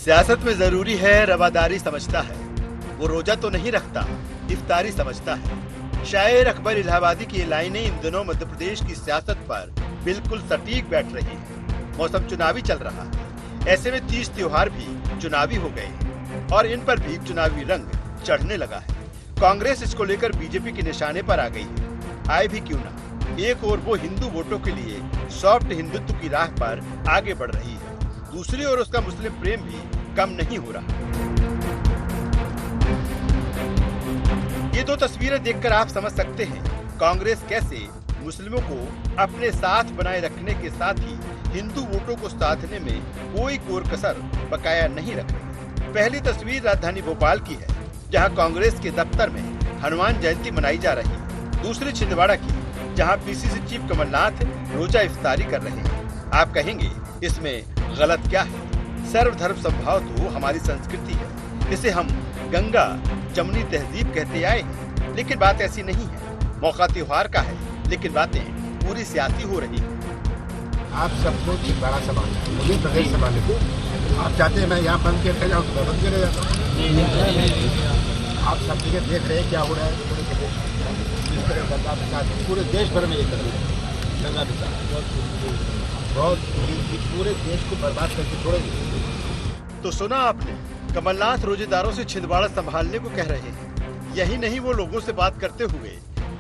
सियासत में जरूरी है रवादारी समझता है। वो रोजा तो नहीं रखता, इफ्तारी समझता है। शायर अकबर इलाहाबादी की ये लाइनें इन दिनों मध्य प्रदेश की सियासत पर बिल्कुल सटीक बैठ रही है। मौसम चुनावी चल रहा है, ऐसे में 30 त्योहार भी चुनावी हो गए हैं और इन पर भी चुनावी रंग चढ़ने लगा है। कांग्रेस इसको लेकर बीजेपी के निशाने पर आ गई है। आए भी क्यों ना, एक ओर वो हिंदू वोटों के लिए सॉफ्ट हिंदुत्व की राह पर आगे बढ़ रही है, दूसरी ओर उसका मुस्लिम प्रेम भी कम नहीं हो रहा। ये दो तस्वीरें देखकर आप समझ सकते हैं कांग्रेस कैसे मुस्लिमों को अपने साथ बनाए रखने के साथ ही हिंदू वोटों को साधने में कोई कोर कसर बकाया नहीं रख रही। पहली तस्वीर राजधानी भोपाल की है, जहां कांग्रेस के दफ्तर में हनुमान जयंती मनाई जा रही है। दूसरी छिंदवाड़ा की, जहां पीसीसी चीफ कमलनाथ रोजा इफ्तारी कर रहे हैं। आप कहेंगे इसमें गलत क्या है? सर्वधर्म समभाव तो हमारी संस्कृति है, इसे हम गंगा जमुनी तहजीब कहते आए हैं। लेकिन बात ऐसी नहीं है। मौका त्योहार का है, लेकिन बातें पूरी सियासी हो रही है। आप सबको एक बड़ा सवाल है, मुझे प्रदेश सवाल है। आप चाहते हैं मैं यहाँ बंद के रह जाऊँ तो मैं बंद के रह जाता हूँ। आप सब जगह देख रहे हैं क्या हो रहा है। इस तरह गंगा प्रसाद पूरे देश भर में ये कर रहे हैं। गंगा प्रसाद बहुत पूरे देश को बर्बाद करके छोड़ेंगे। तो सुना आपने, कमलनाथ रोजेदारों से छिंदवाड़ा संभालने को कह रहे हैं। यही नहीं, वो लोगों से बात करते हुए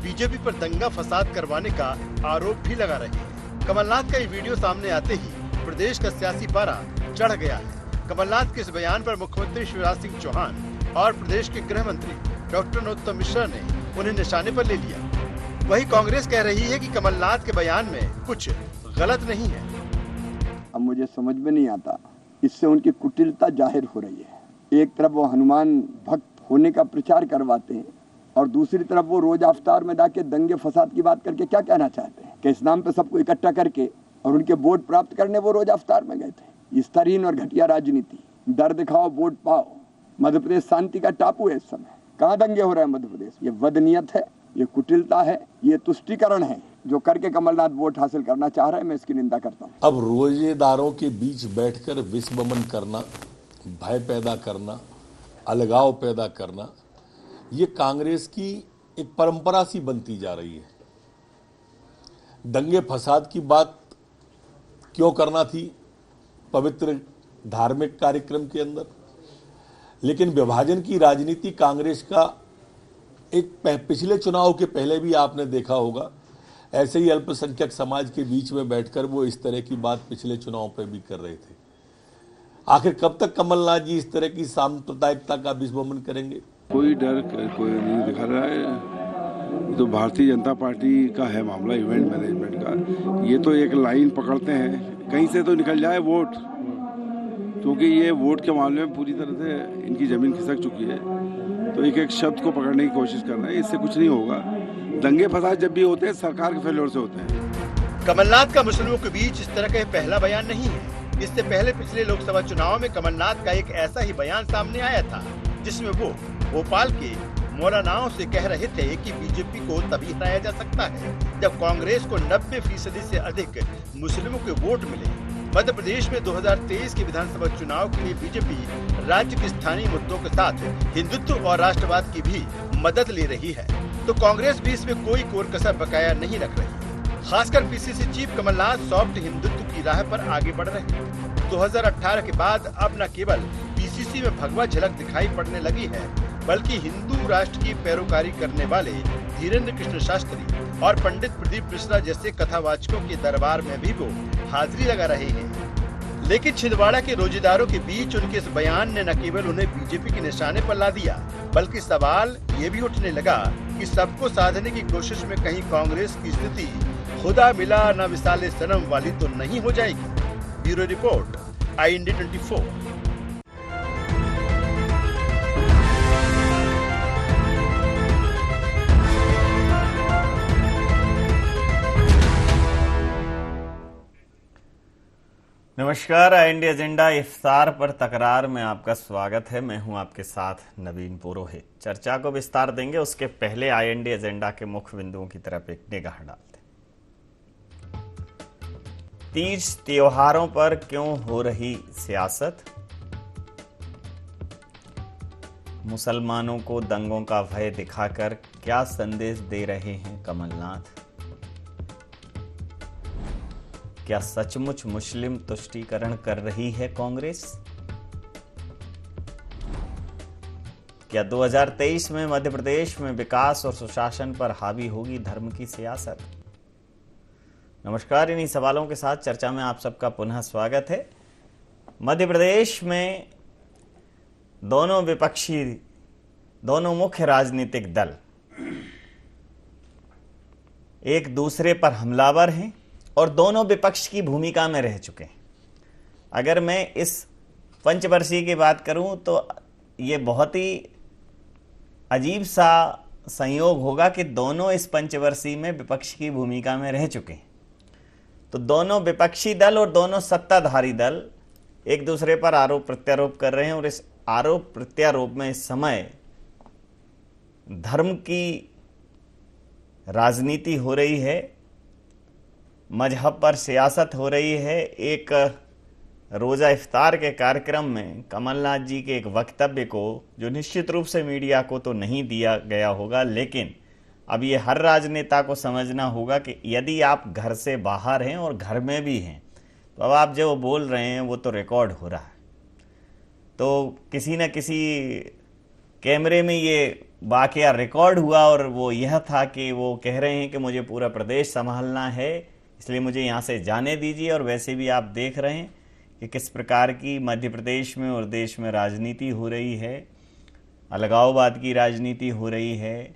बीजेपी पर दंगा फसाद करवाने का आरोप भी लगा रहे हैं। कमलनाथ का ये वीडियो सामने आते ही प्रदेश का सियासी पारा चढ़ गया है। कमलनाथ के इस बयान पर मुख्यमंत्री शिवराज सिंह चौहान और प्रदेश के गृह मंत्री डॉक्टर नरोत्तम मिश्रा ने उन्हें निशाने पर ले लिया। वही कांग्रेस कह रही है कि कमलनाथ के बयान में कुछ गलत नहीं है। अब मुझे समझ में नहीं आता, इससे उनकी कुटिलता जाहिर हो रही है। एक तरफ वो हनुमान भक्त होने का प्रचार करवाते हैं और दूसरी तरफ वो रोजा इफ्तार में जाके दंगे फसाद की बात करके क्या कहना चाहते हैं कि इस नाम पे सबको इकट्ठा करके और उनके वोट प्राप्त करने वो रोजा इफ्तार में गए थे। स्तरहीन और घटिया राजनीति, डर दिखाओ वोट पाओ। मध्य प्रदेश शांति का टापू है इस समय। कहाँ दंगे हो रहे हैं मध्य प्रदेश? ये वदनीयत है, ये कुटिलता है, ये तुष्टीकरण है जो करके कमलनाथ वोट हासिल करना चाह रहे हैं। मैं इसकी निंदा करता हूँ। अब रोजेदारों के बीच बैठकर विषमन करना, भय पैदा करना, अलगाव पैदा करना, ये कांग्रेस की एक परंपरा सी बनती जा रही है। दंगे फसाद की बात क्यों करना थी पवित्र धार्मिक कार्यक्रम के अंदर? लेकिन विभाजन की राजनीति कांग्रेस का एक पिछले चुनाव के पहले भी आपने देखा होगा, ऐसे ही अल्पसंख्यक समाज के बीच में बैठकर वो इस तरह की बात पिछले चुनाव पे भी कर रहे थे। आखिर कब तक कमलनाथ जी इस तरह की सांप्रदायिकता का विस्मरण करेंगे? कोई डर कोई नहीं दिखा रहा है। तो भारतीय जनता पार्टी का है मामला, इवेंट मैनेजमेंट का। ये तो एक लाइन पकड़ते हैं, कहीं से तो निकल जाए वोट, क्योंकि ये वोट के मामले में पूरी तरह से इनकी जमीन खिसक चुकी है। तो एक एक शब्द को पकड़ने की कोशिश कर रहे हैं, इससे कुछ नहीं होगा। दंगे फसाद जब भी होते हैं सरकार के फेल्योर से होते हैं। कमलनाथ का मुस्लिमों के बीच इस तरह का पहला बयान नहीं है। इससे पहले पिछले लोकसभा चुनाव में कमलनाथ का एक ऐसा ही बयान सामने आया था, जिसमें वो भोपाल के मौलानाओं से कह रहे थे कि बीजेपी को तभी हराया जा सकता है जब कांग्रेस को 90% से अधिक मुस्लिमों के वोट मिले। मध्य प्रदेश में 2023 के विधानसभा चुनाव के लिए बीजेपी राज्य के स्थानीय मुद्दों के साथ हिंदुत्व और राष्ट्रवाद की भी मदद ले रही है, तो कांग्रेस भी इसमें कोई कोर कसर बकाया नहीं रख रही। खासकर PCC chief Kamal Nath soft Hindutva की राह पर आगे बढ़ रहे हैं। 2018 के बाद अब न केवल पीसीसी में भगवा झलक दिखाई पड़ने लगी है, बल्कि हिंदू राष्ट्र की पैरोकारी करने वाले धीरेन्द्र कृष्ण शास्त्री और पंडित प्रदीप मिश्रा जैसे कथावाचकों के दरबार में भी वो हाजिरी लगा रहे हैं। लेकिन छिंदवाड़ा के रोजेदारों के बीच उनके इस बयान ने न केवल उन्हें बीजेपी के निशाने पर ला दिया, बल्कि सवाल ये भी उठने लगा कि सबको साधने की कोशिश में कहीं कांग्रेस की स्थिति खुदा मिला न विसाले सनम वाली तो नहीं हो जाएगी। Bureau report, IND 24। नमस्कार, IND एजेंडा इफ्तार पर तकरार में आपका स्वागत है। मैं हूं आपके साथ नवीन पुरोहित। चर्चा को विस्तार देंगे, उसके पहले IND एजेंडा के मुख्य बिंदुओं की तरफ एक निगाह डालते हैं। 30 त्योहारों पर क्यों हो रही सियासत? मुसलमानों को दंगों का भय दिखाकर क्या संदेश दे रहे हैं कमलनाथ? क्या सचमुच मुस्लिम तुष्टीकरण कर रही है कांग्रेस? क्या 2023 में मध्य प्रदेश में विकास और सुशासन पर हावी होगी धर्म की सियासत? नमस्कार, इन्हीं सवालों के साथ चर्चा में आप सबका पुनः स्वागत है। मध्य प्रदेश में दोनों मुख्य राजनीतिक दल एक दूसरे पर हमलावर हैं और दोनों विपक्ष की भूमिका में रह चुके हैं। अगर मैं इस पंचवर्षीय की बात करूं तो ये बहुत ही अजीब सा संयोग होगा कि दोनों इस पंचवर्षीय में विपक्ष की भूमिका में रह चुके हैं। तो दोनों विपक्षी दल और दोनों सत्ताधारी दल एक दूसरे पर आरोप प्रत्यारोप कर रहे हैं और इस आरोप प्रत्यारोप में इस समय धर्म की राजनीति हो रही है, मजहब पर सियासत हो रही है। एक रोजा इफ्तार के कार्यक्रम में कमलनाथ जी के एक वक्तव्य को, जो निश्चित रूप से मीडिया को तो नहीं दिया गया होगा, लेकिन अब ये हर राजनेता को समझना होगा कि यदि आप घर से बाहर हैं और घर में भी हैं तो अब आप जो बोल रहे हैं वो तो रिकॉर्ड हो रहा है। तो किसी न किसी कैमरे में ये वाकया रिकॉर्ड हुआ और वो यह था कि वो कह रहे हैं कि मुझे पूरा प्रदेश संभालना है, इसलिए मुझे यहाँ से जाने दीजिए। और वैसे भी आप देख रहे हैं कि किस प्रकार की मध्य प्रदेश में और देश में राजनीति हो रही है। अलगाववाद की राजनीति हो रही है,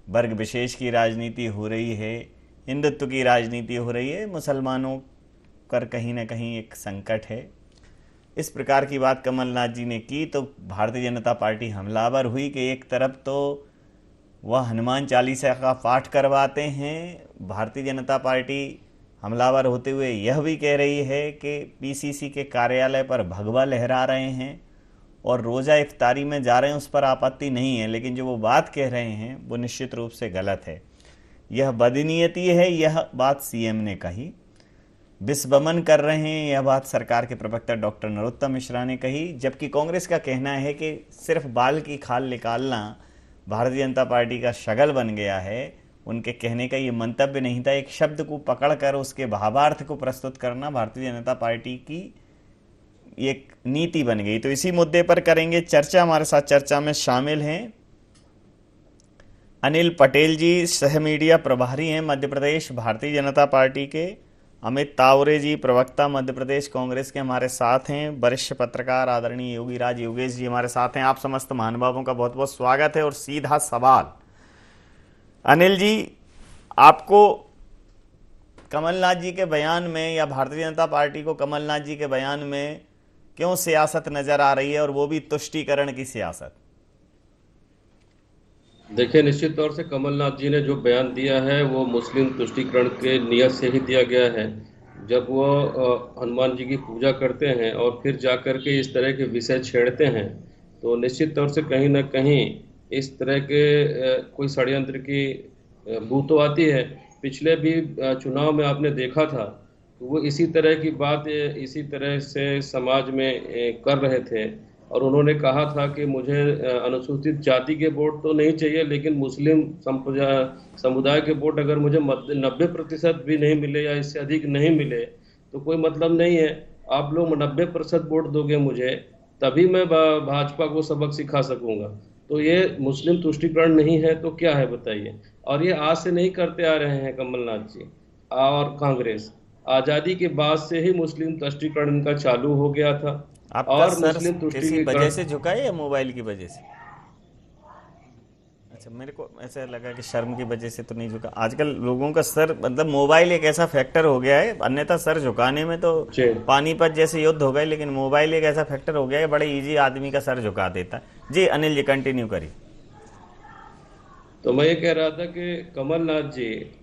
वर्ग विशेष की राजनीति हो रही है, हिंदुत्व की राजनीति हो रही है, मुसलमानों पर कहीं ना कहीं एक संकट है। इस प्रकार की बात कमलनाथ जी ने की तो भारतीय जनता पार्टी हमलावर हुई कि एक तरफ तो वह हनुमान चालीसा का पाठ करवाते हैं, भारतीय जनता पार्टी हमलावर होते हुए यह भी कह रही है कि पीसीसी के कार्यालय पर भगवा लहरा रहे हैं और रोज़ा इफ्तारी में जा रहे हैं, उस पर आपत्ति नहीं है, लेकिन जो वो बात कह रहे हैं वो निश्चित रूप से गलत है। यह बदनीयती है, यह बात सीएम ने कही। विस्बमन कर रहे हैं, यह बात सरकार के प्रवक्ता डॉक्टर नरोत्तम मिश्रा ने कही। जबकि कांग्रेस का कहना है कि सिर्फ बाल की खाल निकालना भारतीय जनता पार्टी का शगल बन गया है। उनके कहने का ये मंतव्य नहीं था, एक शब्द को पकड़कर उसके भावार्थ को प्रस्तुत करना भारतीय जनता पार्टी की एक नीति बन गई। तो इसी मुद्दे पर करेंगे चर्चा। हमारे साथ चर्चा में शामिल हैं अनिल पटेल जी, सह मीडिया प्रभारी हैं मध्य प्रदेश भारतीय जनता पार्टी के। अमित तावरे जी, प्रवक्ता मध्य प्रदेश कांग्रेस के हमारे साथ हैं। वरिष्ठ पत्रकार आदरणीय योगीराज योगेश जी हमारे साथ हैं। आप समस्त महानुभावों का बहुत बहुत स्वागत है। और सीधा सवाल अनिल जी, आपको कमलनाथ जी के बयान में या भारतीय जनता पार्टी को कमलनाथ जी के बयान में क्यों सियासत नजर आ रही है, और वो भी तुष्टीकरण की सियासत? देखिए, निश्चित तौर से कमलनाथ जी ने जो बयान दिया है वो मुस्लिम तुष्टीकरण के नियत से ही दिया गया है। जब वो हनुमान जी की पूजा करते हैं और फिर जाकर के इस तरह के विषय छेड़ते हैं तो निश्चित तौर से कहीं ना कहीं इस तरह के कोई षड्यंत्र की बू तो आती है। पिछले भी चुनाव में आपने देखा था वो इसी तरह की बात इसी तरह से समाज में कर रहे थे और उन्होंने कहा था कि मुझे अनुसूचित जाति के वोट तो नहीं चाहिए, लेकिन मुस्लिम समुदाय के वोट अगर मुझे 90% भी नहीं मिले या इससे अधिक नहीं मिले तो कोई मतलब नहीं है। आप लोग 90% वोट दोगे मुझे, तभी मैं भाजपा को सबक सिखा सकूंगा। तो ये मुस्लिम तुष्टीकरण नहीं है तो क्या है बताइए? और ये आज से नहीं करते आ रहे हैं कमलनाथ जी और कांग्रेस। आज़ादी के बाद से ही मुस्लिम तुष्टीकरण इनका चालू हो गया था। आपका और सर मुस्लिम किसी वजह से झुका है या मोबाइल की वजह से? अच्छा, मेरे को ऐसा लगा कि शर्म की वजह से तो नहीं झुका। आजकल लोगों का सर, मतलब मोबाइल एक ऐसा फैक्टर हो गया है, अन्यथा सर झुकाने में तो पानीपत जैसे युद्ध हो गए, लेकिन मोबाइल एक ऐसा फैक्टर हो गया है बड़े इजी आदमी का सर झुका देता है। जी अनिल जी, कंटिन्यू करिए। तो मैं ये कह रहा था कि कमलनाथ जी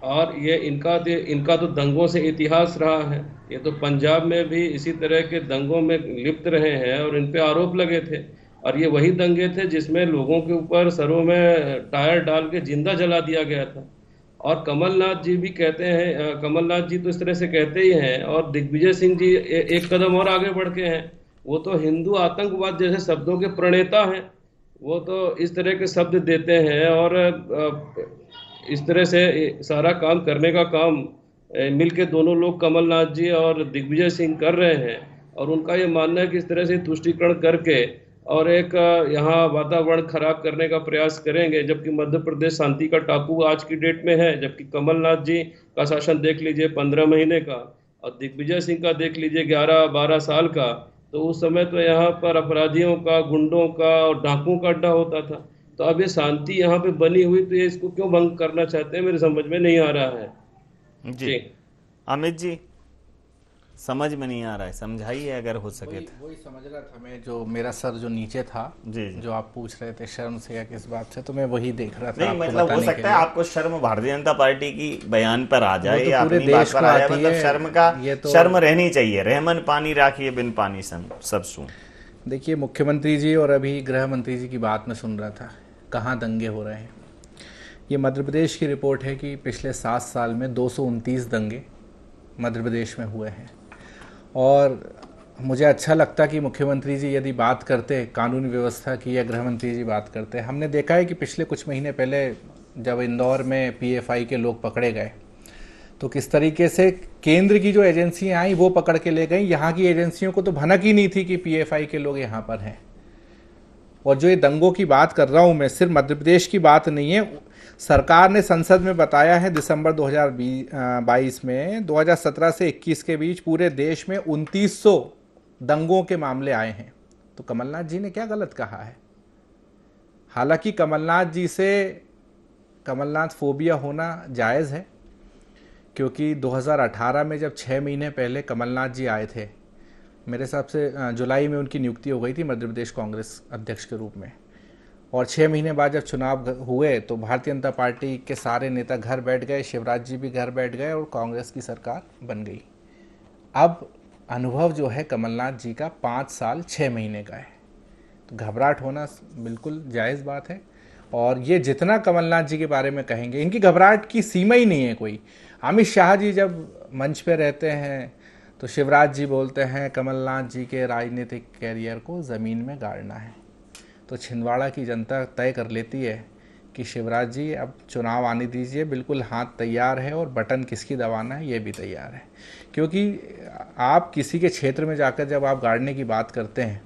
और ये इनका तो दंगों से इतिहास रहा है। ये तो पंजाब में भी इसी तरह के दंगों में लिप्त रहे हैं और इन पे आरोप लगे थे। और ये वही दंगे थे जिसमें लोगों के ऊपर सरों में टायर डाल के जिंदा जला दिया गया था। और कमलनाथ जी भी कहते हैं, कमलनाथ जी तो इस तरह से कहते ही हैं। और दिग्विजय सिंह जी एक कदम और आगे बढ़ के हैं, वो तो हिंदू आतंकवाद जैसे शब्दों के प्रणेता हैं। वो तो इस तरह के शब्द देते हैं और इस तरह से सारा काम करने का काम मिलके दोनों लोग कमलनाथ जी और दिग्विजय सिंह कर रहे हैं। और उनका ये मानना है कि इस तरह से तुष्टीकरण करके और एक यहाँ वातावरण खराब करने का प्रयास करेंगे, जबकि मध्य प्रदेश शांति का टापू आज की डेट में है। जबकि कमलनाथ जी का शासन देख लीजिए 15 महीने का, और दिग्विजय सिंह का देख लीजिए 11-12 साल का। तो उस समय तो यहाँ पर अपराधियों का, गुंडों का और डाकुओं का अड्डा होता था। तो अब ये शांति यहाँ पे बनी हुई, तो ये इसको क्यों भंग करना चाहते हैं, मेरे समझ में नहीं आ रहा है। जी अमित जी, समझ में नहीं आ रहा है, समझाइए अगर हो सके तो। वही समझ रहा था मैं, जो मेरा सर जो नीचे था, जी जी। जो आप पूछ रहे थे शर्म से या किस बात से, तो मैं वही देख रहा था। नहीं आपको मतलब हो बताने के सकता है लिए। आपको शर्म भारतीय जनता पार्टी की बयान पर आ जाए तो या पूरे अपनी बात देश पर को आ जाए, आती मतलब है, शर्म का ये तो- शर्म रहनी चाहिए। रहमन पानी राखिए बिन पानी सब सूं। देखिए, मुख्यमंत्री जी और अभी गृह मंत्री जी की बात में सुन रहा था, कहाँ दंगे हो रहे हैं। ये मध्य प्रदेश की रिपोर्ट है कि पिछले 7 साल में 229 दंगे मध्य प्रदेश में हुए हैं। और मुझे अच्छा लगता कि मुख्यमंत्री जी यदि बात करते कानून व्यवस्था की या गृह मंत्री जी बात करते। हमने देखा है कि पिछले कुछ महीने पहले जब इंदौर में पीएफआई के लोग पकड़े गए, तो किस तरीके से केंद्र की जो एजेंसियां आई वो पकड़ के ले गई। यहाँ की एजेंसियों को तो भनक ही नहीं थी कि पीएफआई के लोग यहाँ पर हैं। और जो ये दंगों की बात कर रहा हूँ मैं, सिर्फ मध्य प्रदेश की बात नहीं है। सरकार ने संसद में बताया है दिसंबर 2022 में 2017 से 21 के बीच पूरे देश में 2900 दंगों के मामले आए हैं। तो कमलनाथ जी ने क्या गलत कहा है? हालांकि कमलनाथ जी से कमलनाथ फोबिया होना जायज़ है, क्योंकि 2018 में जब 6 महीने पहले कमलनाथ जी आए थे, मेरे हिसाब से जुलाई में उनकी नियुक्ति हो गई थी मध्य प्रदेश कांग्रेस अध्यक्ष के रूप में। और 6 महीने बाद जब चुनाव हुए तो भारतीय जनता पार्टी के सारे नेता घर बैठ गए, शिवराज जी भी घर बैठ गए और कांग्रेस की सरकार बन गई। अब अनुभव जो है कमलनाथ जी का 5 साल 6 महीने का है, तो घबराहट होना बिल्कुल जायज़ बात है। और ये जितना कमलनाथ जी के बारे में कहेंगे, इनकी घबराहट की सीमा ही नहीं है कोई। अमित शाह जी जब मंच पे रहते हैं तो शिवराज जी बोलते हैं कमलनाथ जी के राजनीतिक कैरियर को ज़मीन में गाड़ना है। तो छिंदवाड़ा की जनता तय कर लेती है कि शिवराज जी अब चुनाव आने दीजिए, बिल्कुल हाथ तैयार है और बटन किसकी दबाना है ये भी तैयार है। क्योंकि आप किसी के क्षेत्र में जाकर जब आप गाड़ने की बात करते हैं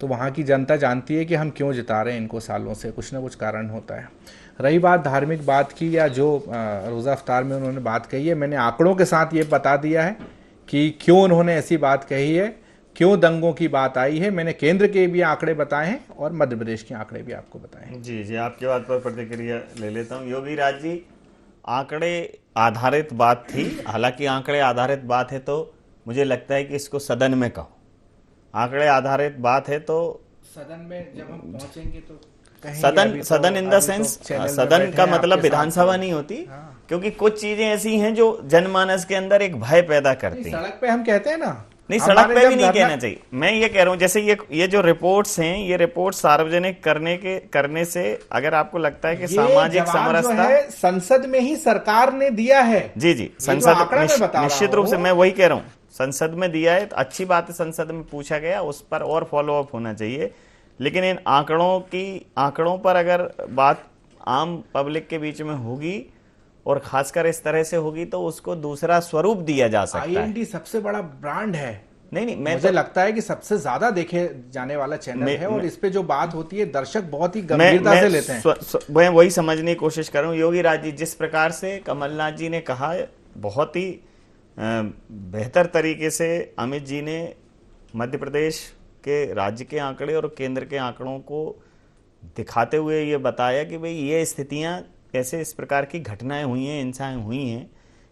तो वहाँ की जनता जानती है कि हम क्यों जिता रहे हैं इनको सालों से, कुछ ना कुछ कारण होता है। रही बात धार्मिक बात की या जो रोज़ा अफ्तार में उन्होंने बात कही है, मैंने आंकड़ों के साथ ये बता दिया है कि क्यों उन्होंने ऐसी बात कही है, क्यों दंगों की बात आई है। मैंने केंद्र के भी आंकड़े बताए हैं और मध्य प्रदेश के आंकड़े भी आपको बताए हैं। जी जी, आपकी बात पर प्रतिक्रिया ले लेता हूँ। योगी राज जी, आंकड़े आधारित बात थी, हालांकि आंकड़े आधारित बात है तो मुझे लगता है कि इसको सदन में कहो। आंकड़े आधारित बात है तो सदन में जब हम पहुंचेंगे तो सदन इन द सेंस, सदन का मतलब विधानसभा नहीं होती। क्योंकि कुछ चीजें ऐसी हैं जो जनमानस के अंदर एक भय पैदा करती हैं। सड़क पे हम कहते हैं ना, नहीं सड़क पे भी नहीं कहना चाहिए। मैं ये कह रहा हूँ, जैसे ये जो रिपोर्ट्स हैं, ये रिपोर्ट सार्वजनिक करने से अगर आपको लगता है कि सामाजिक समरसता संसद में ही सरकार ने दिया है। जी जी, संसद निश्चित रूप से मैं वही कह रहा हूँ, संसद में दिया है तो अच्छी बात है, संसद में पूछा गया, उस पर और फॉलो अप होना चाहिए। लेकिन इन आंकड़ों पर अगर बात आम पब्लिक के बीच में होगी और खासकर इस तरह से होगी तो उसको दूसरा स्वरूप दिया जा सकता है। आईएनडी सबसे बड़ा ब्रांड है। नहीं, मुझे लगता है कि सबसे ज्यादा देखे जाने वाला चैनल है और इस पे जो बात होती है दर्शक बहुत ही गंभीरता से लेते हैं। मैं वही समझने की कोशिश कर रहा हूँ। योगी राज जी, जिस प्रकार से कमलनाथ जी ने कहा, बहुत ही बेहतर तरीके से अमित जी ने मध्य प्रदेश के राज्य के आंकड़े और केंद्र के आंकड़ों को दिखाते हुए ये बताया कि भाई ये स्थितियां कैसे, इस प्रकार की घटनाएं हुई हैं, हिंसाएं हुई हैं,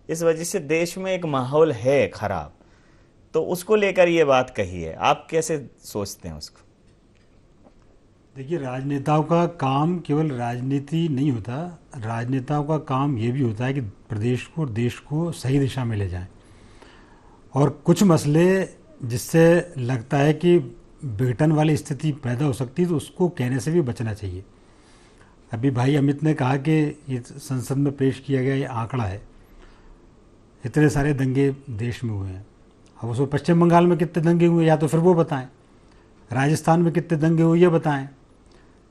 इस वजह से देश में एक माहौल है खराब, तो उसको लेकर ये बात कही है। आप कैसे सोचते हैं उसको? देखिए, राजनेताओं का काम केवल राजनीति नहीं होता, राजनेताओं का काम ये भी होता है कि प्रदेश को और देश को सही दिशा में ले जाएं। और कुछ मसले जिससे लगता है कि विघटन वाली स्थिति पैदा हो सकती है तो उसको कहने से भी बचना चाहिए। अभी भाई अमित ने कहा कि ये संसद में पेश किया गया ये आंकड़ा है, इतने सारे दंगे देश में हुए हैं। अब उसमें पश्चिम बंगाल में कितने दंगे हुए या तो फिर वो बताएं, राजस्थान में कितने दंगे हुए ये बताएं,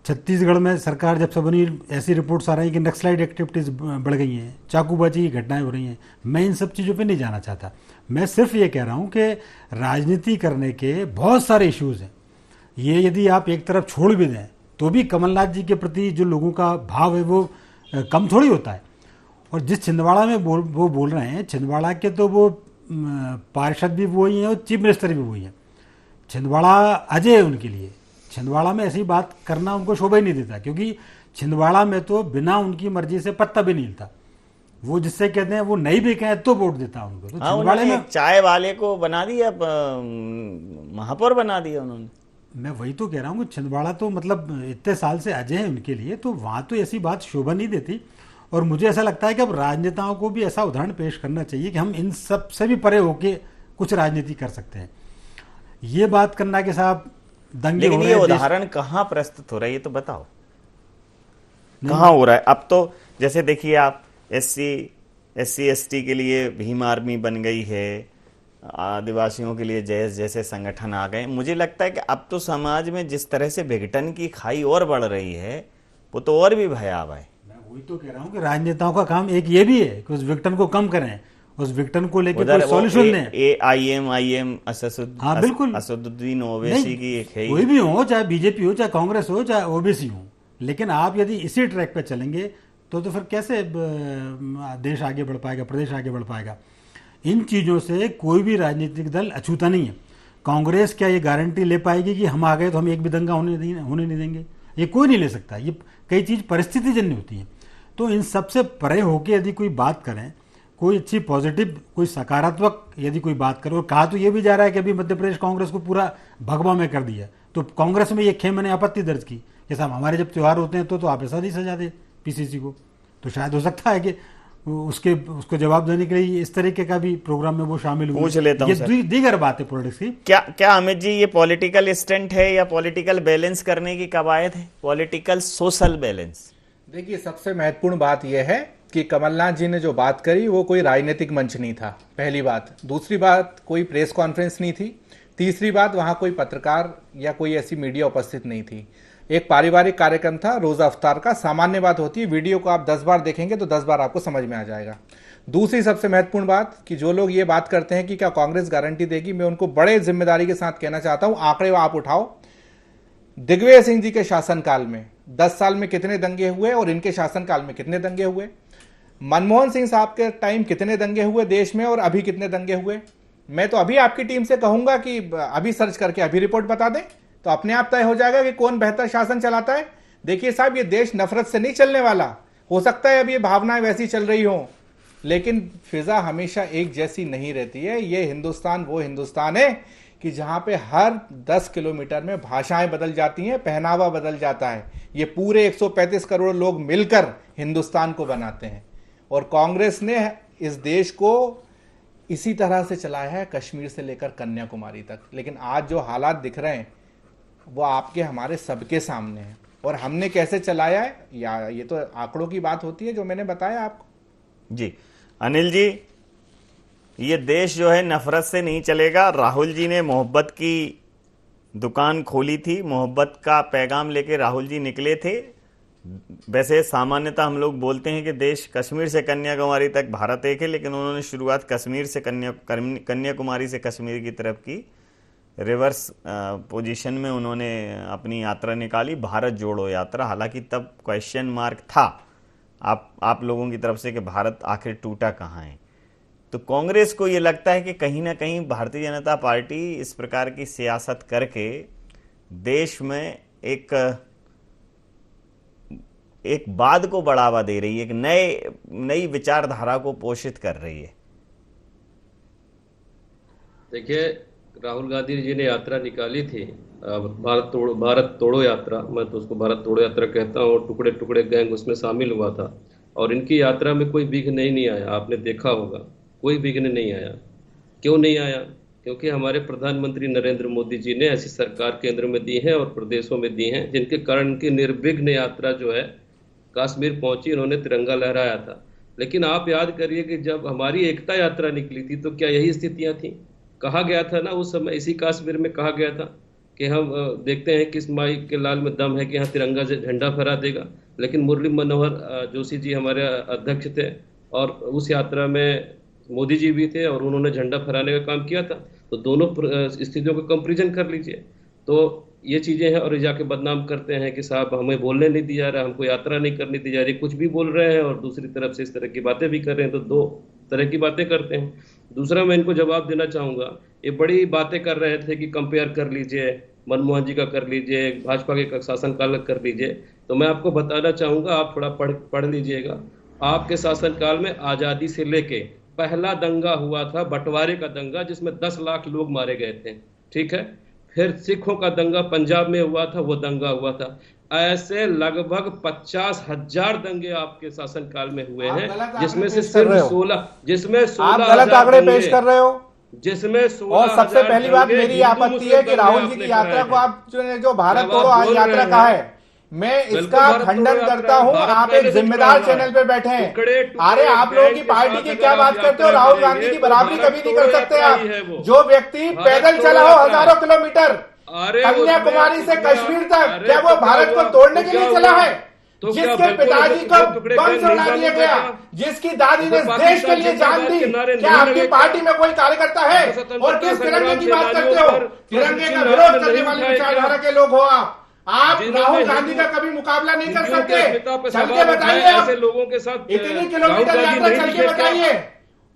छत्तीसगढ़ में सरकार जब से बनी, ऐसी रिपोर्ट्स आ रही हैं कि नक्सलाइट एक्टिविटीज़ बढ़ गई हैं, चाकूबाजी की घटनाएं हो रही हैं। मैं इन सब चीज़ों पे नहीं जाना चाहता। मैं सिर्फ ये कह रहा हूँ कि राजनीति करने के बहुत सारे इश्यूज़ हैं। ये यदि आप एक तरफ छोड़ भी दें तो भी कमलनाथ जी के प्रति जो लोगों का भाव है वो कम थोड़ी होता है। और जिस छिंदवाड़ा में वो बोल रहे हैं, छिंदवाड़ा के तो वो पार्षद भी वही हैं और चीफ मिनिस्टर भी वही हैं। छिंदवाड़ा अजय है उनके लिए। छिंदवाड़ा में ऐसी बात करना उनको शोभा ही नहीं देता, क्योंकि छिंदवाड़ा में तो बिना उनकी मर्जी से पत्ता भी नहीं हिलता। वो जिससे कहते हैं वो नहीं भी कहें तो वोट देता उनको। तो छिंदवाड़े में चाय वाले को बना दिया, महापौर बना दिया उन्होंने। मैं वही तो कह रहा हूँ कि छिंदवाड़ा तो मतलब इतने साल से अजय है उनके लिए, तो वहाँ तो ऐसी बात शोभा नहीं देती। और मुझे ऐसा लगता है कि अब राजनेताओं को भी ऐसा उदाहरण पेश करना चाहिए कि हम इन सब से भी परे होके कुछ राजनीति कर सकते हैं। ये बात करना कि साहब दंगे हो रहे हैं, ये उदाहरण कहाँ प्रस्तुत हो रहा है ये तो बताओ, कहाँ हो रहा है? अब तो जैसे देखिए आप SC ST के लिए भीम आर्मी बन गई है, आदिवासियों के लिए जैसे संगठन आ गए। मुझे लगता है कि अब तो समाज में जिस तरह से विघटन की खाई और बढ़ रही है वो तो और भी भयावह है। मैं वही तो कह रहा हूँ कि राजनेताओं का काम एक ये भी है कि उस विघटन को कम करें, उस विघटन को लेकर कोई सॉल्यूशन दें। AIM हाँ बिल्कुल, असदुद्दीन ओवैसी की एक है, कोई भी हो, चाहे बीजेपी हो, चाहे कांग्रेस हो, चाहे ओबीसी हो। लेकिन आप यदि इसी ट्रैक पे चलेंगे तो फिर कैसे देश आगे बढ़ पाएगा, प्रदेश आगे बढ़ पाएगा? इन चीज़ों से कोई भी राजनीतिक दल अछूता नहीं है। कांग्रेस क्या ये गारंटी ले पाएगी कि हम आ गए तो हम एक भी दंगा होने नहीं देंगे? ये कोई नहीं ले सकता। ये कई चीज़ परिस्थिति जन्य होती हैं। तो इन सबसे परे होकर यदि कोई बात करें, कोई अच्छी पॉजिटिव, कोई सकारात्मक यदि कोई बात करे। और कहा तो ये भी जा रहा है कि अभी मध्य प्रदेश कांग्रेस को पूरा भगवा में कर दिया, तो कांग्रेस में ये खेमे ने आपत्ति दर्ज की कि साहब हमारे जब त्यौहार होते हैं तो आप ऐसा नहीं सजा दे PCC को। तो शायद हो सकता है कि उसको जवाब देने के लिए इस तरीके का भी प्रोग्राम में वो शामिल हुए। पूछ लेता हूं ये दीगर बात है पॉलिटिक्स की। क्या अमित जी ये पॉलिटिकल स्टंट है या पॉलिटिकल बैलेंस करने की कवायद है? Political social balance. देखिए, सबसे महत्वपूर्ण बात यह है कि कमलनाथ जी ने जो बात करी वो कोई राजनीतिक मंच नहीं था, पहली बात। दूसरी बात, कोई प्रेस कॉन्फ्रेंस नहीं थी। तीसरी बात, वहां कोई पत्रकार या कोई ऐसी मीडिया उपस्थित नहीं थी। एक पारिवारिक कार्यक्रम था रोजा अफ्तार का। सामान्य बात होती है, वीडियो को आप 10 बार देखेंगे तो 10 बार आपको समझ में आ जाएगा। दूसरी सबसे महत्वपूर्ण बात कि जो लोग ये बात करते हैं कि क्या कांग्रेस गारंटी देगी, मैं उनको बड़े जिम्मेदारी के साथ कहना चाहता हूं, आंकड़े आप उठाओ। दिग्विजय सिंह जी के शासनकाल में 10 साल में कितने दंगे हुए और इनके शासनकाल में कितने दंगे हुए? मनमोहन सिंह साहब के टाइम कितने दंगे हुए देश में और अभी कितने दंगे हुए? मैं तो अभी आपकी टीम से कहूंगा कि अभी सर्च करके अभी रिपोर्ट बता दें, तो अपने आप तय हो जाएगा कि कौन बेहतर शासन चलाता है। देखिए साहब, ये देश नफरत से नहीं चलने वाला। हो सकता है अब ये भावनाएं वैसी चल रही हो, लेकिन फिजा हमेशा एक जैसी नहीं रहती है। ये हिंदुस्तान वो हिंदुस्तान है कि जहां पे हर 10 किलोमीटर में भाषाएं बदल जाती हैं, पहनावा बदल जाता है। ये पूरे 135 करोड़ लोग मिलकर हिंदुस्तान को बनाते हैं। और कांग्रेस ने इस देश को इसी तरह से चलाया है, कश्मीर से लेकर कन्याकुमारी तक। लेकिन आज जो हालात दिख रहे हैं वो आपके हमारे सबके सामने है। और हमने कैसे चलाया है, या ये तो आंकड़ों की बात होती है जो मैंने बताया आपको। जी अनिल जी, ये देश जो है नफरत से नहीं चलेगा। राहुल जी ने मोहब्बत की दुकान खोली थी, मोहब्बत का पैगाम लेके राहुल जी निकले थे। वैसे सामान्यतः हम लोग बोलते हैं कि देश कश्मीर से कन्याकुमारी तक भारत एक है, लेकिन उन्होंने शुरुआत कश्मीर से कन्याकुमारी से कश्मीर की तरफ की। रिवर्स पोजीशन में उन्होंने अपनी यात्रा निकाली, भारत जोड़ो यात्रा। हालांकि तब क्वेश्चन मार्क था आप लोगों की तरफ से कि भारत आखिर टूटा कहाँ है। तो कांग्रेस को ये लगता है कि कहीं ना कहीं भारतीय जनता पार्टी इस प्रकार की सियासत करके देश में एक वाद को बढ़ावा दे रही है, एक नई विचारधारा को पोषित कर रही है। देखिए, राहुल गांधी जी ने यात्रा निकाली थी, भारत तोड़ो यात्रा। मैं तो उसको भारत तोड़ो यात्रा कहता हूँ। और टुकड़े टुकड़े गैंग उसमें शामिल हुआ था। और इनकी यात्रा में कोई विघ्न नहीं आया, आपने देखा होगा, कोई विघ्न नहीं आया। क्यों नहीं आया? क्योंकि हमारे प्रधानमंत्री नरेंद्र मोदी जी ने ऐसी सरकार केंद्र में दी है और प्रदेशों में दी है, जिनके कारण की निर्विघ्न यात्रा जो है कश्मीर पहुंची, उन्होंने तिरंगा लहराया था। लेकिन आप याद करिए कि जब हमारी एकता यात्रा निकली थी तो क्या यही स्थितियां थी? कहा गया था ना उस समय, इसी कश्मीर में कहा गया था कि हम देखते हैं किस माई के लाल में दम है कि यहाँ तिरंगा से झंडा फहरा देगा। लेकिन मुरली मनोहर जोशी जी हमारे अध्यक्ष थे और उस यात्रा में मोदी जी भी थे और उन्होंने झंडा फहराने का काम किया था। तो दोनों स्थितियों को कंपेरिजन कर लीजिए। तो ये चीज़ें हैं और ये जाके बदनाम करते हैं कि साहब हमें बोलने नहीं दिया रहा, हमको यात्रा नहीं करने दी जा रही, कुछ भी बोल रहे हैं और दूसरी तरफ से इस तरह की बातें भी कर रहे हैं। तो दो तरह की बातें करते हैं। दूसरा मैं इनको जवाब देना चाहूँगा, ये बड़ी बातें कर रहे थे कि कंपेयर कर लीजिए, मनमोहन जी का कर लीजिए, भाजपा के शासनकाल कर लीजिए। तो मैं आपको बताना चाहूँगा, आप थोड़ा पढ़ लीजिएगा। आपके शासनकाल में आज़ादी से लेके पहला दंगा हुआ था बंटवारे का दंगा, जिसमें 10 लाख लोग मारे गए थे, ठीक है। फिर सिखों का दंगा पंजाब में हुआ था, वो दंगा हुआ था। ऐसे लगभग 50,000 दंगे आपके शासनकाल में हुए हैं, जिसमें से सिर्फ 16 आप गलत आंकड़े पेश कर रहे हो, जिसमें 16। और सबसे पहली बात मेरी आपत्ति है कि राहुल जी की यात्रा को आप जो भारत तोड़ो आज यात्रा कहा है, मैं इसका खंडन करता हूं। आप एक जिम्मेदार चैनल पे बैठे हैं। अरे आप लोगों की पार्टी की क्या बात करते हो? राहुल गांधी की बराबरी कभी नहीं कर सकते आप। जो व्यक्ति पैदल चला हो हजारों किलोमीटर कन्याकुमारी से कश्मीर तक, क्या वो भारत को तोड़ने के लिए चला है? जिसके पिताजी को बम से उड़ा दिया गया, जिसकी दादी ने देश के लिए जान दी, क्या आपकी पार्टी में कोई कार्यकर्ता है? और किस तिरंगे की बात करते हो? तिरंगे का विरोध करने वाली विचारधारा के लोग हो आप राहुल गांधी का कभी मुकाबला नहीं कर सकते। चल के बताइए, ऐसे लोगों के साथ इतनी किलोमीटर यात्रा चल के बताइए।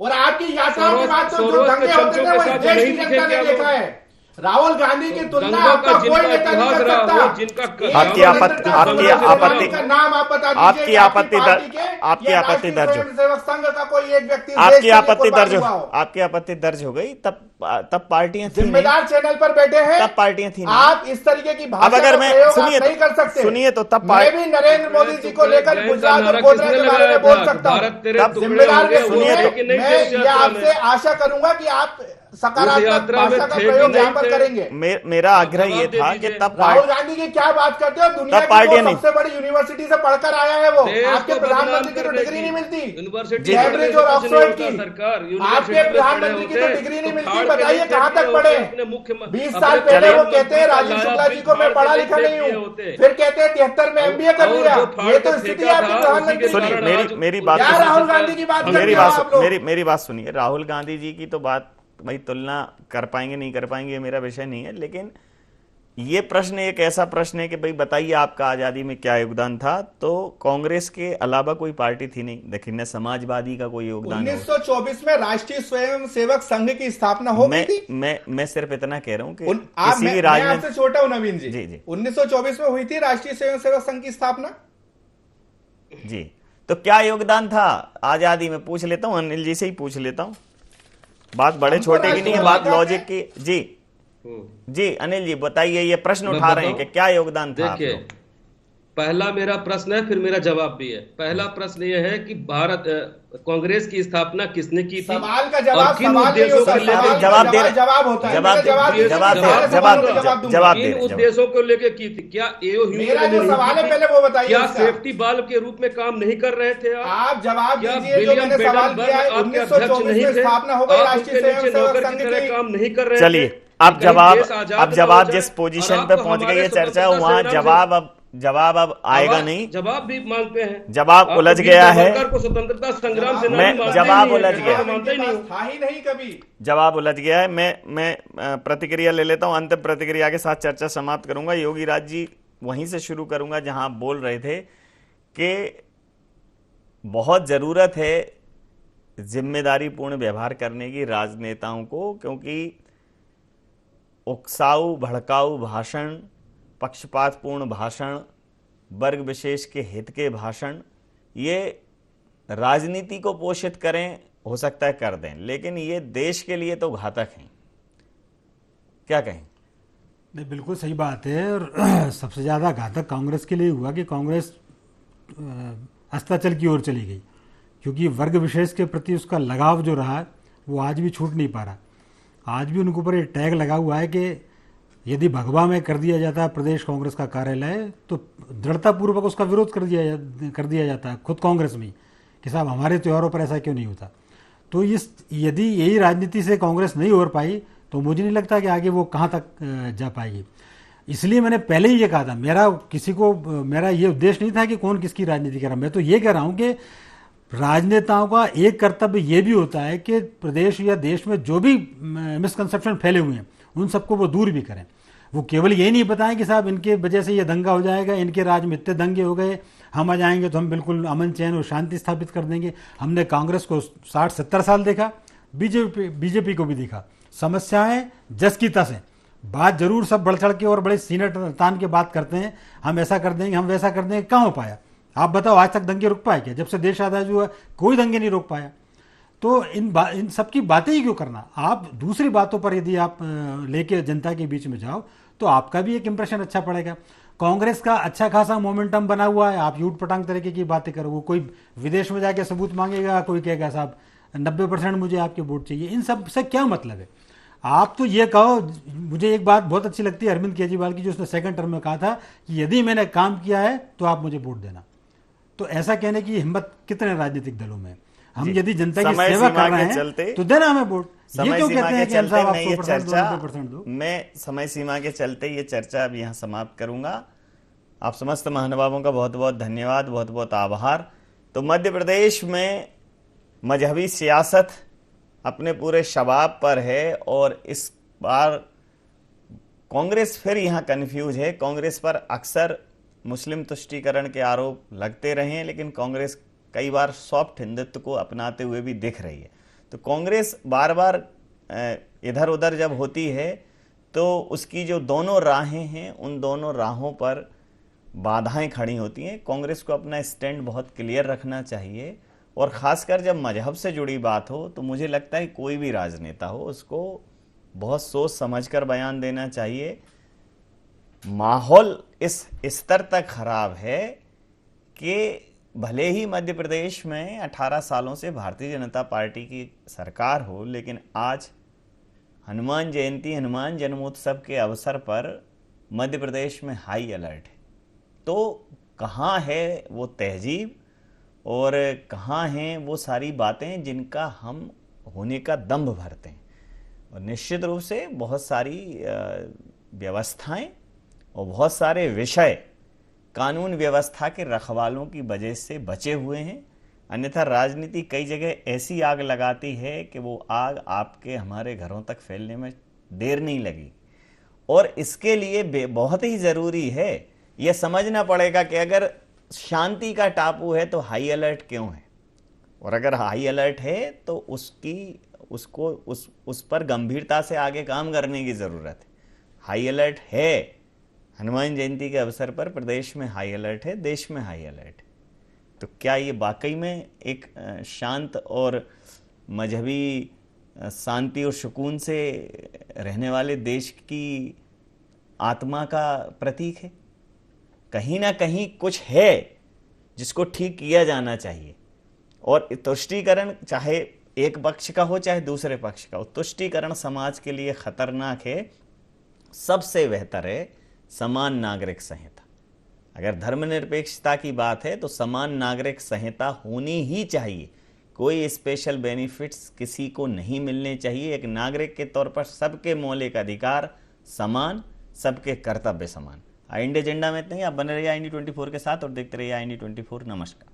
और आपकी यात्राओं के बाद तो जो दंगे होते थे वो इस देश की जनता ने देखा है। राहुल गांधी की तुलना आपका कोई नेता नहीं कर सकता। आपकी आपत्ति नाम आप बता दीजिए। आपकी आपत्ति दर्ज सेवक संघ का कोई एक व्यक्ति आपकी आपत्ति दर्ज हो गई। तब पार्टियां थी, जिम्मेदार चैनल पर बैठे हैं, तब पार्टियां थी। आप इस तरीके की भाषा अब अगर मैं नहीं कर सकते। सुनिए तो तब मैं भी नरेंद्र मोदी जी को लेकर गुजरात और गोधरा के बारे में बोल सकता हूँ। जिम्मेदार व्यक्ति मैं आपसे आशा करूंगा कि आप सकारात्मक भाषा का प्रयोग यहाँ पर करेंगे। मेरा आग्रह ये था कि तब राहुल गांधी की क्या बात करते हो? दुनिया की सबसे बड़ी यूनिवर्सिटी से पढ़कर आया है वो। आपके प्रधानमंत्री की तो डिग्री नहीं मिलती, कैम्ब्रिज और ऑक्सफोर्ड की। आपके प्रधानमंत्री की तो डिग्री नहीं मिलती। बताइए कहाँ तक पढ़े? 20 साल पहले वो कहते हैं राजीव शुक्ला जी को मैं पढ़ा लिखा नहीं हूँ, फिर कहते हैं 73 में MBA कर लिया। ये तो स्थिति है आपके प्रधानमंत्री। सुनिए मेरी बात, राहुल गांधी की बात, मेरी बात सुनिए। राहुल गांधी जी की तो बात भाई तुलना कर पाएंगे नहीं कर पाएंगे, ये मेरा विषय नहीं है। लेकिन ये प्रश्न एक ऐसा प्रश्न है कि भाई बताइए आपका आजादी में क्या योगदान था? तो कांग्रेस के अलावा कोई पार्टी थी नहीं, लेकिन न समाजवादी का कोई योगदान। 1924 में राष्ट्रीय स्वयंसेवक संघ की स्थापना हो गई थी। मैं सिर्फ इतना कह रहा हूं कि किसी भी राज्य में छोटा हूं नवीन जी। जी 1924 में हुई थी राष्ट्रीय स्वयंसेवक संघ की स्थापना। जी तो क्या योगदान था आजादी में? पूछ लेता हूं, अनिल जी से ही पूछ लेता हूं। बात बड़े छोटे की नहीं है, बात लॉजिक की। जी अनिल जी बताइए, ये प्रश्न उठा रहे हैं कि क्या योगदान था? देखिए, पहला मेरा प्रश्न है, फिर मेरा जवाब भी है। पहला प्रश्न ये है कि भारत कांग्रेस की स्थापना किसने की थी? सवाल का जवाब किन उद्देश्यों को लेकर की थी? क्या मेरा जो सवाल है पहले वो बताइए। क्या सेफ्टी बाल्ब के रूप में काम नहीं कर रहे थे आप? जवाब दीजिए। जो मैंने सवाल किया है, 1924 में स्थापना हो गई राष्ट्रीय स्वयंसेवक संघ की, काम नहीं कर रहे। चलिए अब जवाब जिस पोजीशन पे पहुंच गई है चर्चा, वहां जवाब अब आएगा नहीं। जवाब भी मांगते हैं, जवाब उलझ गया है। को स्वतंत्रता संग्राम से जवाब उलझ गया, था ही नहीं कभी। जवाब उलझ गया है। मैं प्रतिक्रिया ले लेता हूं, अंतिम प्रतिक्रिया के साथ चर्चा समाप्त करूंगा। योगी राज जी वहीं से शुरू करूंगा जहां आप बोल रहे थे कि बहुत जरूरत है जिम्मेदारीपूर्ण व्यवहार करने की राजनेताओं को, क्योंकि उकसाऊ भड़काऊ भाषण, पक्षपातपूर्ण भाषण, वर्ग विशेष के हित के भाषण, ये राजनीति को पोषित करें, हो सकता है कर दें, लेकिन ये देश के लिए तो घातक हैं। क्या कहें? नहीं, बिल्कुल सही बात है। और सबसे ज़्यादा घातक कांग्रेस के लिए हुआ कि कांग्रेस अस्ताचल की ओर चली गई, क्योंकि वर्ग विशेष के प्रति उसका लगाव जो रहा वो आज भी छूट नहीं पा रहा। आज भी उनके ऊपर ये टैग लगा हुआ है कि यदि भगवा में कर दिया जाता है प्रदेश कांग्रेस का कार्यालय तो दृढ़तापूर्वक उसका विरोध कर दिया जाता है खुद कांग्रेस में कि साहब हमारे त्योहारों पर ऐसा क्यों नहीं होता। तो यदि यही राजनीति से कांग्रेस नहीं हो पाई तो मुझे नहीं लगता कि आगे वो कहाँ तक जा पाएगी। इसलिए मैंने पहले ही ये कहा था, मेरा ये उद्देश्य नहीं था कि कौन किसकी राजनीति कर रहा है। मैं तो ये कह रहा हूं कि राजनेताओं का एक कर्तव्य ये भी होता है कि प्रदेश या देश में जो भी मिसकंसेप्शन फैले हुए हैं उन सबको वो दूर भी करें। वो केवल ये नहीं बताएं कि साहब इनके वजह से ये दंगा हो जाएगा, इनके राज में इतने दंगे हो गए, हम आ जाएंगे तो हम बिल्कुल अमन चैन और शांति स्थापित कर देंगे। हमने कांग्रेस को 60-70 साल देखा, बीजेपी को भी देखा, समस्याएं जस की तस हैं, बात जरूर सब बढ़ चढ़ के और बड़े सीने तान के बात करते हैं, हम ऐसा कर देंगे, हम वैसा कर देंगे। कहाँ हो पाया? आप बताओ, आज तक दंगे रुक पाए क्या? जब से देश आजाद हुआ कोई दंगे नहीं रोक पाया। तो इन सब की बातें ही क्यों करना? आप दूसरी बातों पर यदि आप लेके जनता के बीच में जाओ तो आपका भी एक इंप्रेशन अच्छा पड़ेगा। कांग्रेस का अच्छा खासा मोमेंटम बना हुआ है, आप यूट पटांग तरीके की बातें करो। वो कोई विदेश में जाके सबूत मांगेगा, कोई कहेगा साहब 90% मुझे आपके वोट चाहिए। इन सब से क्या मतलब है? आप तो ये कहो, मुझे एक बात बहुत अच्छी लगती है अरविंद केजरीवाल की, जो उसने सेकंड टर्म में कहा था कि यदि मैंने काम किया है तो आप मुझे वोट देना। तो ऐसा कहने की हिम्मत कितने राजनीतिक दलों में? हम यदि जनता की सेवा कर रहे हैं तो देना हमें वोट। ये क्यों कहते हैं कि हम साहब आपको 100% दो? मैं समय सीमा के चलते ये चर्चा अब यहाँ समाप्त करूंगा। आप समस्त महानुभावों का बहुत बहुत धन्यवाद, बहुत बहुत आभार। तो मध्य प्रदेश में मजहबी सियासत अपने पूरे शबाब पर है और इस बार कांग्रेस फिर यहाँ कन्फ्यूज है। कांग्रेस पर अक्सर मुस्लिम तुष्टीकरण के आरोप लगते रहे हैं, लेकिन कांग्रेस कई बार सॉफ्ट हिंदुत्व को अपनाते हुए भी दिख रही है। तो कांग्रेस बार बार इधर उधर जब होती है तो उसकी जो दोनों राहें हैं उन दोनों राहों पर बाधाएं खड़ी होती हैं। कांग्रेस को अपना स्टैंड बहुत क्लियर रखना चाहिए और ख़ासकर जब मजहब से जुड़ी बात हो तो मुझे लगता है कोई भी राजनेता हो उसको बहुत सोच समझकर बयान देना चाहिए। माहौल इस स्तर तक खराब है कि भले ही मध्य प्रदेश में 18 सालों से भारतीय जनता पार्टी की सरकार हो, लेकिन आज हनुमान जयंती, हनुमान जन्मोत्सव के अवसर पर मध्य प्रदेश में हाई अलर्ट है। तो कहाँ है वो तहजीब और कहाँ हैं वो सारी बातें जिनका हम होने का दम्भ भरते हैं? और निश्चित रूप से बहुत सारी व्यवस्थाएं और बहुत सारे विषय कानून व्यवस्था के रखवालों की वजह से बचे हुए हैं। अन्यथा राजनीति कई जगह ऐसी आग लगाती है कि वो आग आपके हमारे घरों तक फैलने में देर नहीं लगी। और इसके लिए बहुत ही ज़रूरी है, यह समझना पड़ेगा कि अगर शांति का टापू है तो हाई अलर्ट क्यों है, और अगर हाई अलर्ट है तो उस पर गंभीरता से आगे काम करने की ज़रूरत है। हाई अलर्ट है, हनुमान जयंती के अवसर पर प्रदेश में हाई अलर्ट है, देश में हाई अलर्ट है। तो क्या ये वाकई में एक शांत और मजहबी शांति और सुकून से रहने वाले देश की आत्मा का प्रतीक है? कहीं ना कहीं कुछ है जिसको ठीक किया जाना चाहिए। और तुष्टीकरण चाहे एक पक्ष का हो चाहे दूसरे पक्ष का हो, तुष्टीकरण समाज के लिए खतरनाक है। सबसे बेहतर है समान नागरिक संहिता। अगर धर्मनिरपेक्षता की बात है तो समान नागरिक संहिता होनी ही चाहिए। कोई स्पेशल बेनिफिट्स किसी को नहीं मिलने चाहिए। एक नागरिक के तौर पर सबके मौलिक अधिकार समान, सबके कर्तव्य समान। इंडिया एजेंडा में इतना ही। आप बने रहिए IND24 के साथ और देखते रहिए IND24। नमस्कार।